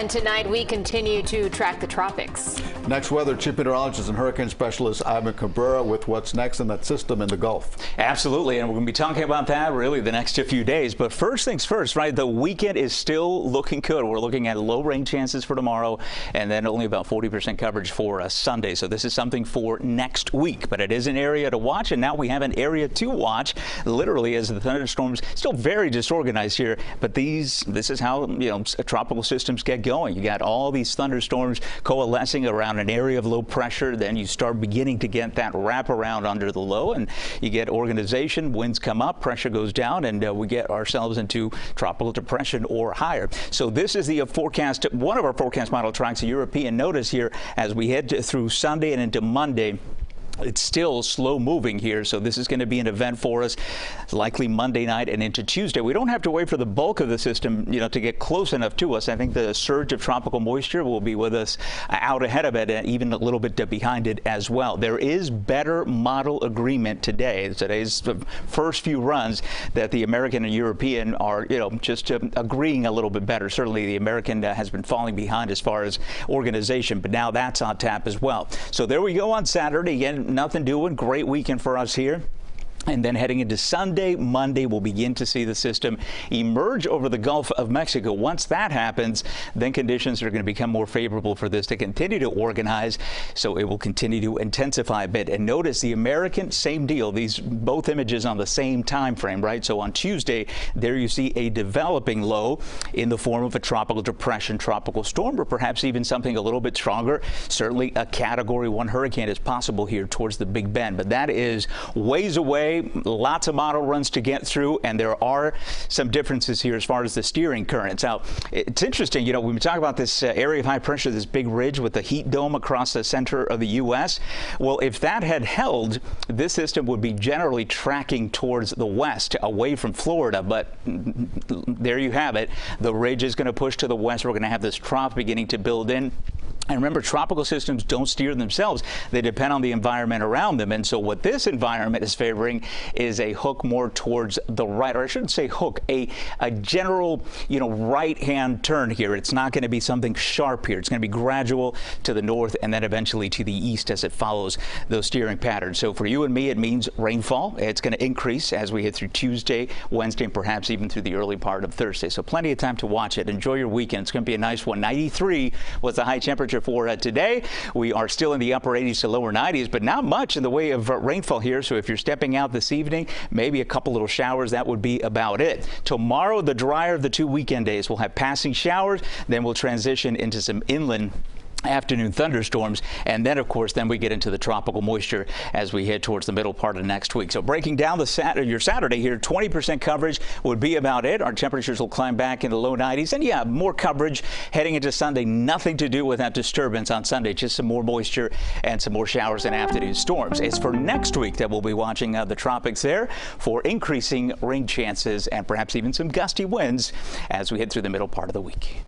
And tonight we continue to track the tropics. Next weather, Chief Meteorologist and Hurricane Specialist Ivan Cabrera with what's next in that system in the Gulf. Absolutely, and we're going to be talking about that really the next few days. But first things first, right? The weekend is still looking good. We're looking at low rain chances for tomorrow, and then only about 40% coverage for Sunday. So this is something for next week, but it is an area to watch, and now we have an area to watch. Literally, as the thunderstorms still very disorganized here, but this is how tropical systems get going. You got all these thunderstorms coalescing around an area of low pressure, then you start beginning to get that wraparound under the low, and you get organization. Winds come up, pressure goes down, and we get ourselves into tropical depression or higher. So this is the forecast, one of our forecast model tracks, a European notice here as we head through Sunday and into Monday. It's still slow moving here, so this is going to be an event for us, likely Monday night and into Tuesday. We don't have to wait for the bulk of the system, to get close enough to us. I think the surge of tropical moisture will be with us out ahead of it and even a little bit behind it as well. There is better model agreement today. Today's first few runs that the American and European are, just agreeing a little bit better. Certainly the American has been falling behind as far as organization, but now that's on tap as well. So there we go on Saturday. Again, nothing doing. Great weekend for us here. And then heading into Sunday, Monday, we'll begin to see the system emerge over the Gulf of Mexico. Once that happens, then conditions are going to become more favorable for this to continue to organize. So it will continue to intensify a bit. And notice the American, same deal. These both images on the same time frame, right? So on Tuesday, there you see a developing low in the form of a tropical depression, tropical storm, or perhaps even something a little bit stronger. Certainly a Category 1 hurricane is possible here towards the Big Bend, but that is ways away. Lots of model runs to get through, and there are some differences here as far as the steering currents. Now, it's interesting, we've been talking about this area of high pressure, this big ridge with the heat dome across the center of the U.S. Well, if that had held, this system would be generally tracking towards the west, away from Florida, but there you have it. The ridge is going to push to the west. We're going to have this trough beginning to build in. And remember, tropical systems don't steer themselves. They depend on the environment around them. And so what this environment is favoring is a hook more towards the right, or I shouldn't say hook, a general, right-hand turn here. It's not going to be something sharp here. It's going to be gradual to the north and then eventually to the east as it follows those steering patterns. So for you and me, it means rainfall. It's going to increase as we head through Tuesday, Wednesday, and perhaps even through the early part of Thursday. So plenty of time to watch it. Enjoy your weekend. It's going to be a nice one. 93 was the high temperature for today. We are still in the upper 80s to lower 90s, but not much in the way of rainfall here. So if you're stepping out this evening, maybe a couple little showers, that would be about it. Tomorrow, the drier of the 2 weekend days, we'll have passing showers, then we'll transition into some inland afternoon thunderstorms, and then of course we get into the tropical moisture as we head towards the middle part of next week. So breaking down your Saturday here, 20% coverage would be about it. Our temperatures will climb back into low 90s, and yeah, more coverage heading into Sunday. Nothing to do with that disturbance on Sunday, just some more moisture and some more showers and afternoon storms. It's for next week that we'll be watching the tropics there for increasing rain chances and perhaps even some gusty winds as we head through the middle part of the week.